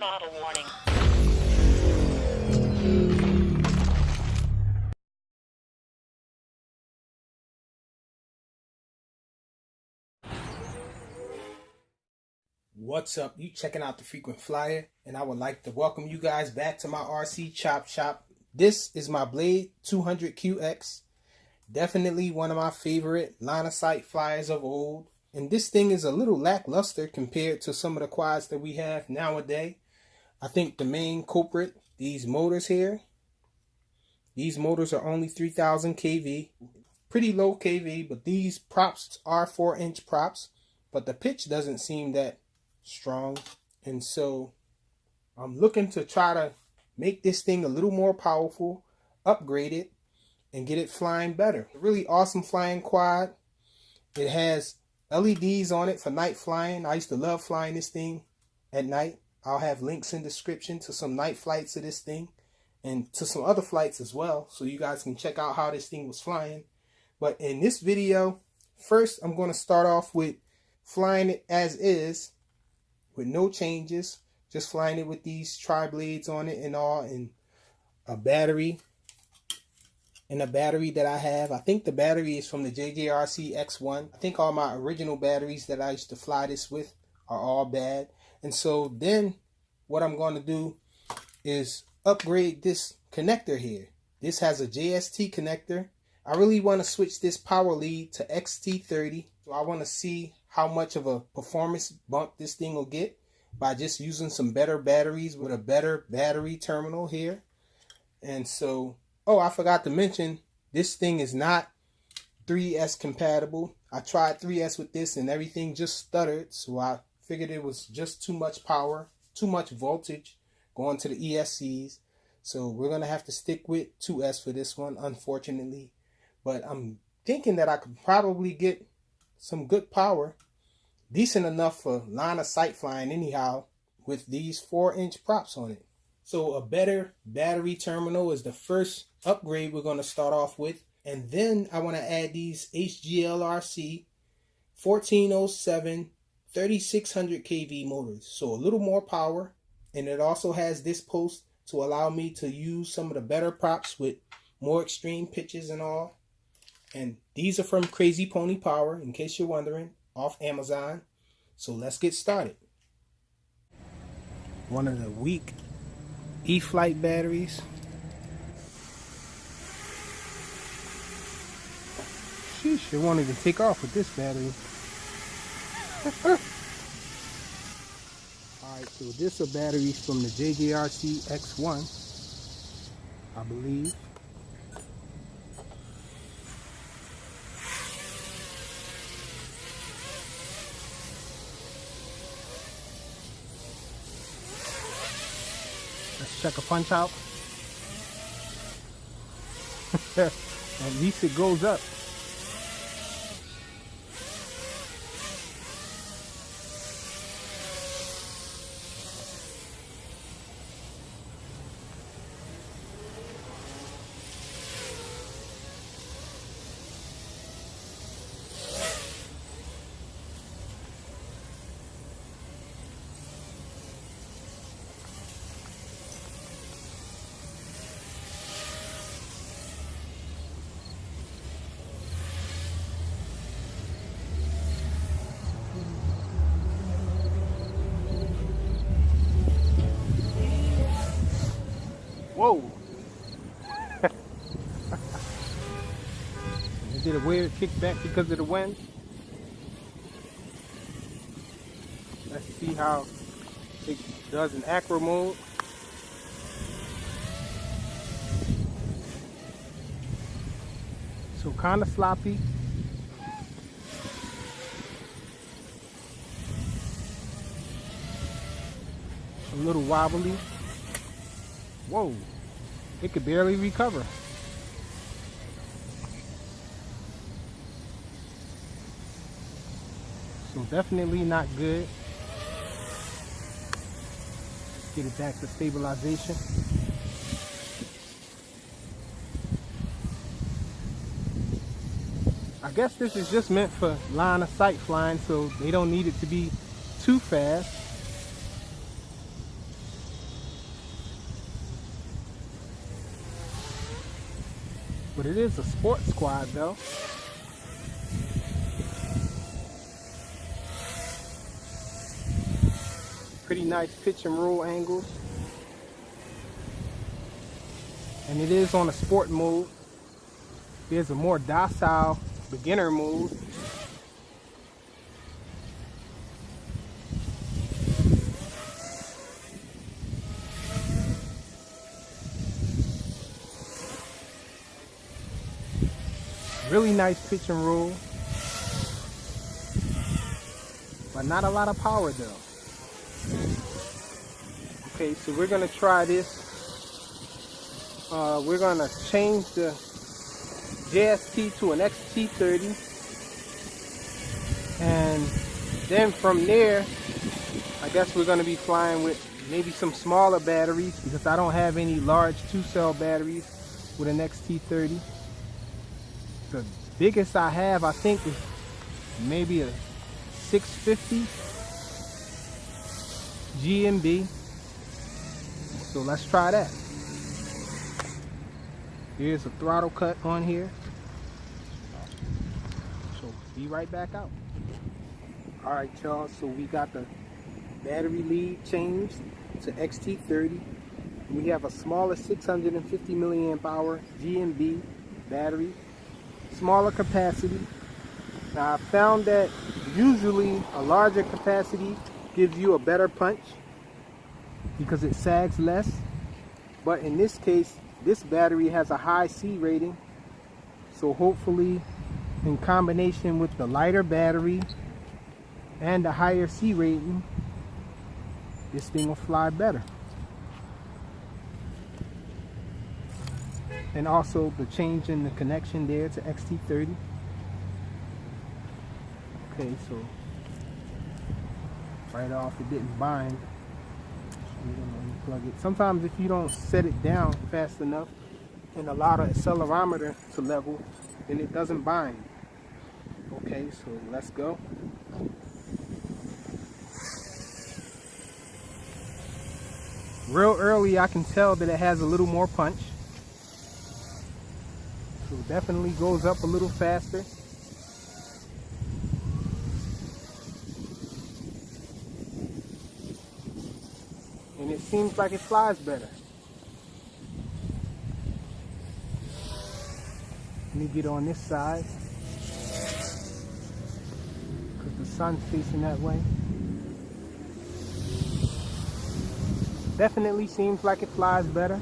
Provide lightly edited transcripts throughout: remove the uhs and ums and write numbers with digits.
Model warning. What's up? You checking out the Frequent Flyer, and I would like to welcome you guys back to my RC Chop Shop. This is my Blade 200QX. Definitely one of my favorite line of sight flyers of old. And this thing is a little lackluster compared to some of the quads that we have nowadays. I think the main culprit, these motors here. These motors are only 3000 kV. Pretty low kV, but these props are 4-inch props. But the pitch doesn't seem that strong, and so I'm looking to try to make this thing a little more powerful, upgrade it, and get it flying better. A really awesome flying quad. It has LEDs on it for night flying. I used to love flying this thing at night. I'll have links in the description to some night flights of this thing and to some other flights as well, so you guys can check out how this thing was flying. But in this video, first I'm going to start off with flying it as is, with no changes, just flying it with these tri-blades on it and all, and a battery that I have. I think the battery is from the JJRC X1. I think all my original batteries that I used to fly this with are all bad. And so then what I'm going to do is upgrade this connector here. This has a JST connector. I really want to switch this power lead to XT30. So I want to see how much of a performance bump this thing will get by just using some better batteries with a better battery terminal here. And so, oh, I forgot to mention, this thing is not 3S compatible. I tried 3S with this and everything just stuttered. So I figured it was just too much power, too much voltage going to the ESCs. So we're going to have to stick with 2S for this one, unfortunately. But I'm thinking that I could probably get some good power, decent enough for line of sight flying anyhow, with these 4-inch props on it. So a better battery terminal is the first upgrade we're going to start off with. And then I want to add these HGLRC 1407 3600 kV motors. So a little more power. And it also has this post to allow me to use some of the better props with more extreme pitches and all. And these are from Crazy Pony Power, in case you're wondering, off Amazon. So let's get started. One of the weak E-Flite batteries. Sheesh, it won't even take off with this battery. Alright, so this are batteries from the JJRC X1, I believe. Let's check a punch out. At least it goes up. Whoa! It did a weird kickback because of the wind. Let's see how it does in acro mode. So kind of sloppy. A little wobbly. Whoa, it could barely recover. So definitely not good. Get it back to stabilization. I guess this is just meant for line of sight flying, so they don't need it to be too fast. But it is a sports quad though. Pretty nice pitch and roll angles. And it is on a sport mode. There's a more docile beginner mode. Really nice pitch and roll, but not a lot of power though. Okay, so we're gonna try this. We're gonna change the JST to an XT30, and then from there, I guess we're gonna be flying with maybe some smaller batteries because I don't have any large 2-cell batteries with an XT30. The biggest I have, I think, is maybe a 650 GMB. So let's try that. Here's a throttle cut on here. So be right back out. All right, y'all. So we got the battery lead changed to XT30. We have a smaller 650 milliamp hour GMB battery. Smaller capacity. Now I found that usually a larger capacity gives you a better punch because it sags less, but in this case this battery has a high C rating, so hopefully in combination with the lighter battery and the higher C rating, this thing will fly better. And also the change in the connection there to XT30. Okay, so right off it didn't bind. We're gonna unplug it. Sometimes if you don't set it down fast enough and allow the accelerometer to level, then it doesn't bind. Okay, so let's go. Real early I can tell that it has a little more punch. So it definitely goes up a little faster. And it seems like it flies better. Let me get on this side because the sun's facing that way. Definitely seems like it flies better.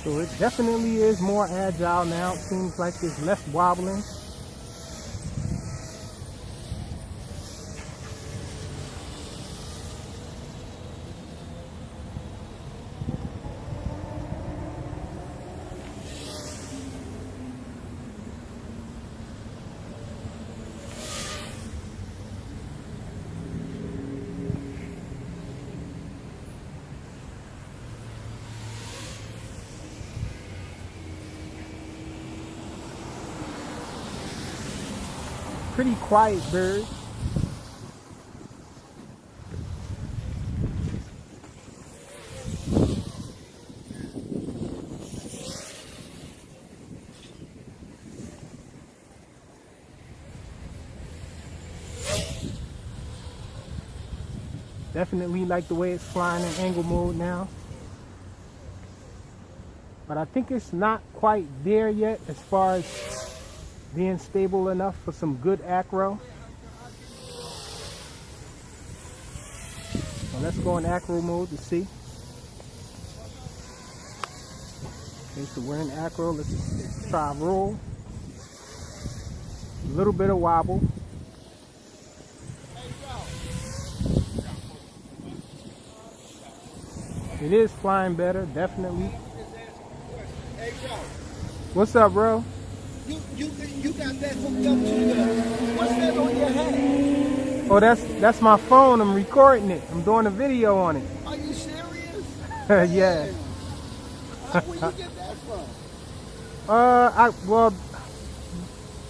So it definitely is more agile now. It seems like there's less wobbling. Pretty quiet bird. Definitely like the way it's flying in angle mode now. But I think it's not quite there yet as far as being stable enough for some good acro. So let's go in acro mode to see. Okay, so we're in acro. Let's try roll. A little bit of wobble. It is flying better, definitely. What's up, bro? You got that hooked up to the, what's that on your head? Oh, that's my phone. I'm recording it. I'm doing a video on it. Are you serious? Yeah. Where you get that from? Well,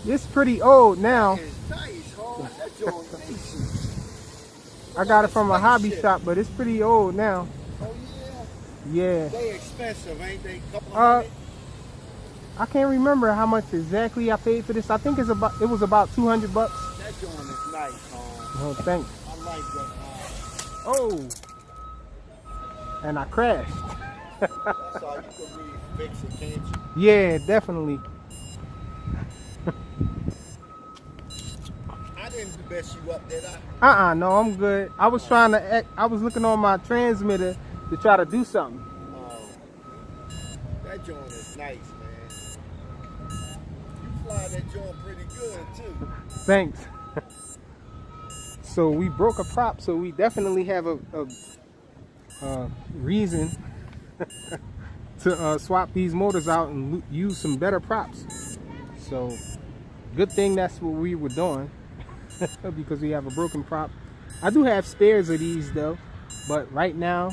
it's pretty old now. It's nice, home. That's your decent. I got it from a hobby shop, but it's pretty old now. Oh yeah. Yeah. They expensive, ain't they? Couple Uh, hundred. I can't remember how much exactly I paid for this. I think it was about 200 bucks. That joint is nice, home. Oh, thanks. I like that. Oh. And I crashed. That's all you can really fix it, can't you? Yeah, definitely. I didn't mess you up, did I? No, I'm good. I was I was looking on my transmitter to try to do something. Oh, that joint is nice, man. You fly that joint pretty good too. Thanks. So we broke a prop, so we definitely have a reason to swap these motors out and use some better props. So good thing that's what we were doing because we have a broken prop. I do have spares of these though, but right now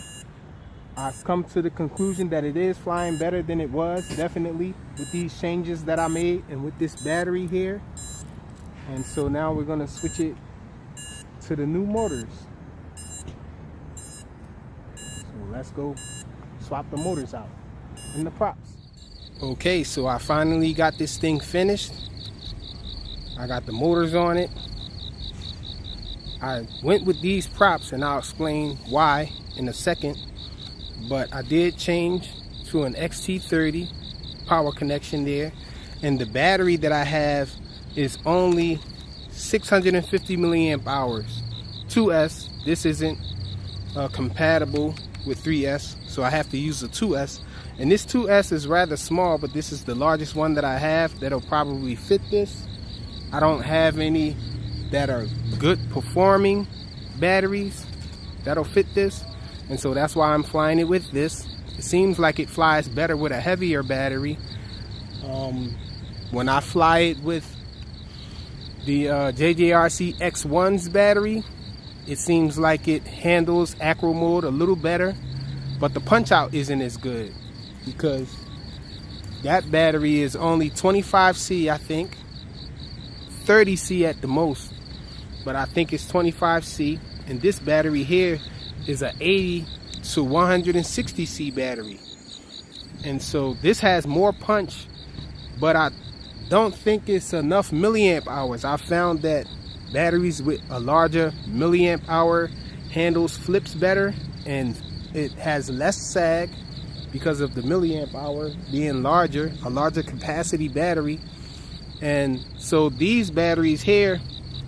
I've come to the conclusion that it is flying better than it was, definitely, with these changes that I made and with this battery here. And so now we're going to switch it to the new motors. So let's go swap the motors out and the props. Okay, so I finally got this thing finished. I got the motors on it. I went with these props and I'll explain why in a second. But I did change to an XT30 power connection there. And the battery that I have is only 650 milliamp hours. 2S. This isn't compatible with 3S, so I have to use the 2S. And this 2S is rather small, but this is the largest one that I have that'll probably fit this. I don't have any that are good performing batteries that'll fit this, and so that's why I'm flying it with this. It seems like it flies better with a heavier battery. When I fly it with the JJRC X1's battery, it seems like it handles acro mode a little better, but the punch out isn't as good because that battery is only 25C, I think, 30C at the most, but I think it's 25C. And this battery here is a 80 to 160C battery, and so this has more punch, but I don't think it's enough milliamp hours. I found that batteries with a larger milliamp hour handles flips better, and it has less sag because of the milliamp hour being larger, a larger capacity battery. And so these batteries here,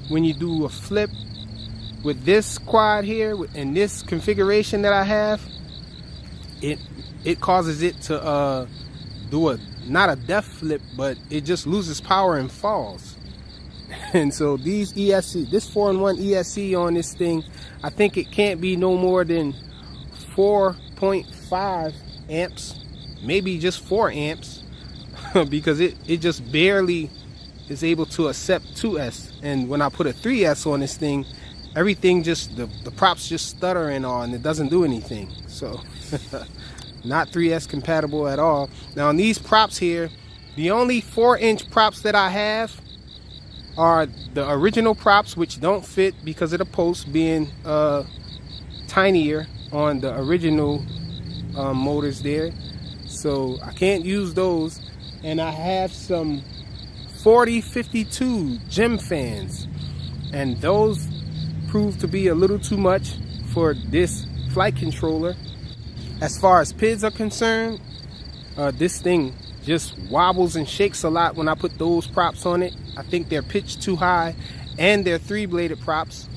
when you do a flip with this quad here in this configuration that I have, it causes it to do not a death flip, but it just loses power and falls. And so these ESC, this 4-in-1 ESC on this thing, I think it can't be no more than 4.5 amps, maybe just 4 amps, because it just barely is able to accept 2S. And when I put a 3S on this thing, everything just, the props just stutter and all, and it doesn't do anything. So not 3S compatible at all. Now on these props here, the only 4-inch props that I have are the original props, which don't fit because of the post being tinier on the original motors there, so I can't use those. And I have some 4052 gem fans, and those proved to be a little too much for this flight controller. As far as PIDs are concerned, this thing just wobbles and shakes a lot when I put those props on it. I think they're pitched too high, and they're 3-bladed props,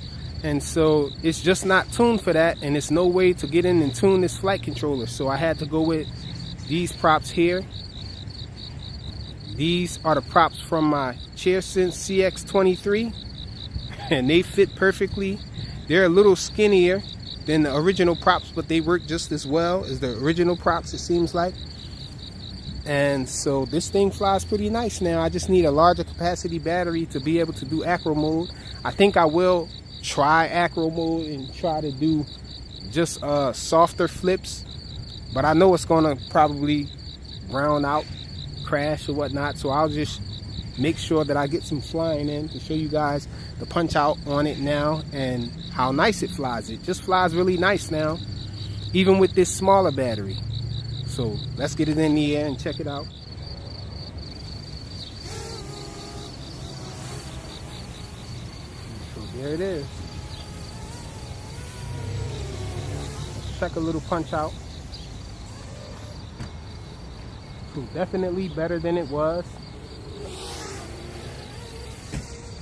and so it's just not tuned for that, and it's no way to get in and tune this flight controller. So I had to go with these props here. These are the props from my ChairSense CX23, and they fit perfectly. They're a little skinnier than the original props, but they work just as well as the original props, it seems like. And so this thing flies pretty nice now. I just need a larger capacity battery to be able to do acro mode. I think I will try acro mode and try to do just softer flips but I know it's gonna probably brown out, crash or whatnot, so I'll just make sure that I get some flying in to show you guys the punch out on it now and how nice it flies. It just flies really nice now, even with this smaller battery. So let's get it in the air and check it out. So there it is. Let's check a little punch out. So definitely better than it was.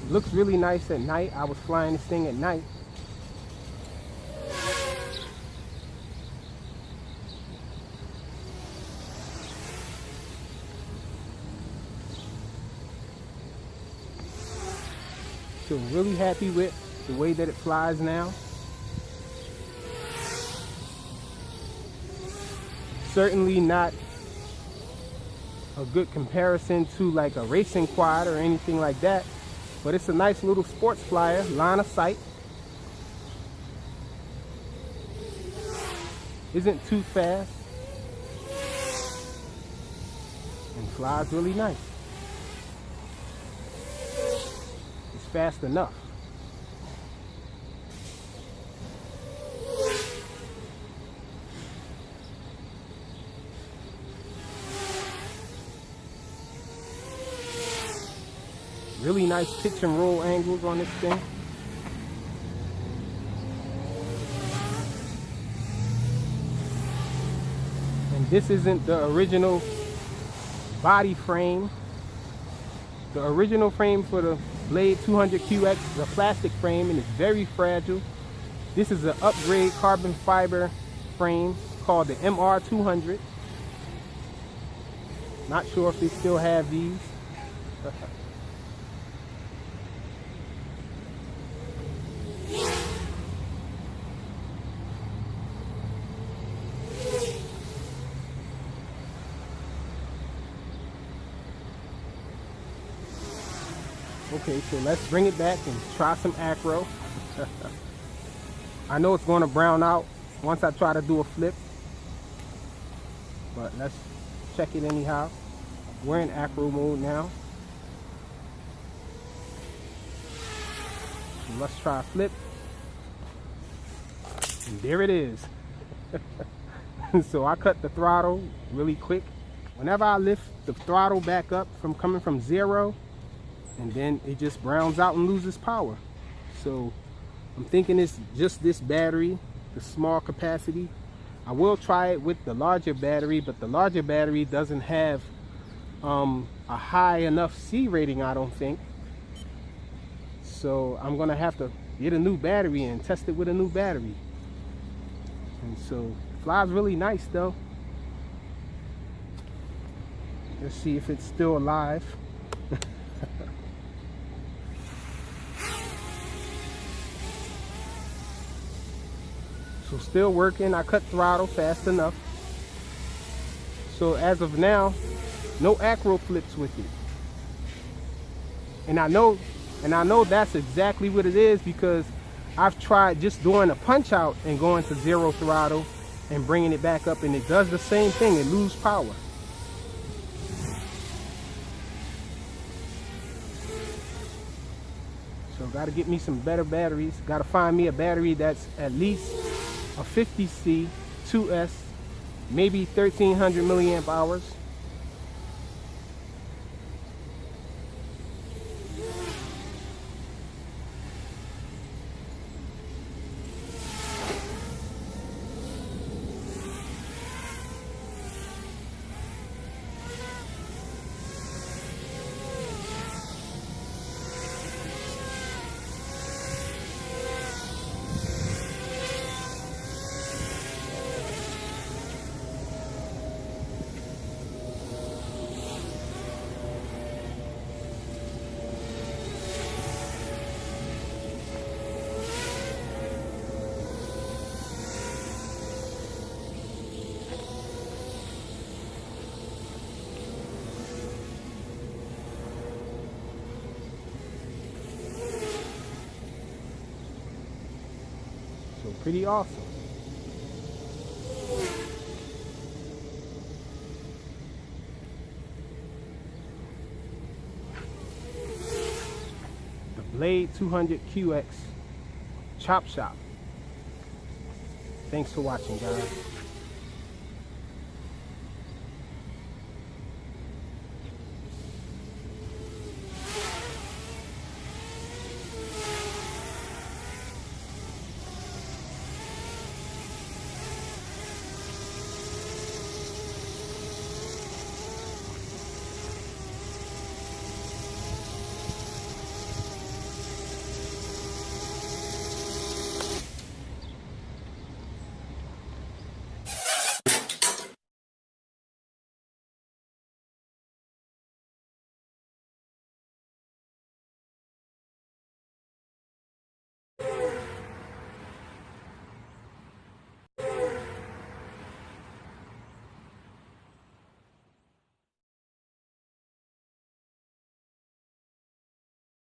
It looks really nice at night. I was flying this thing at night. So really happy with the way that it flies now. Certainly not a good comparison to like a racing quad or anything like that, but it's a nice little sports flyer, line of sight. Isn't too fast and flies really nice. It's fast enough. Really nice pitch and roll angles on this thing. And this isn't the original body frame. The original frame for the Blade 200QX is a plastic frame and it's very fragile. This is an upgrade carbon fiber frame called the MR200. Not sure if they still have these. Okay, so let's bring it back and try some acro. I know it's going to brown out once I try to do a flip, but let's check it anyhow. We're in acro mode now. So let's try a flip. And there it is. So I cut the throttle really quick. Whenever I lift the throttle back up from coming from 0, and then it just browns out and loses power. So I'm thinking it's just this battery, the small capacity. I will try it with the larger battery, but the larger battery doesn't have a high enough C rating, I don't think. So I'm gonna have to get a new battery and test it with a new battery. And so it flies really nice though. Let's see if it's still alive. So still working. I cut throttle fast enough. So as of now, no acro flips with it. And I know that's exactly what it is, because I've tried just doing a punch out and going to 0 throttle and bringing it back up, and it does the same thing. It loses power. So gotta get me some better batteries. Gotta find me a battery that's at least a 50C 2S, maybe 1300 milliamp hours. So pretty awesome. Blade 200 QX Chop Shop. Thanks for watching, guys.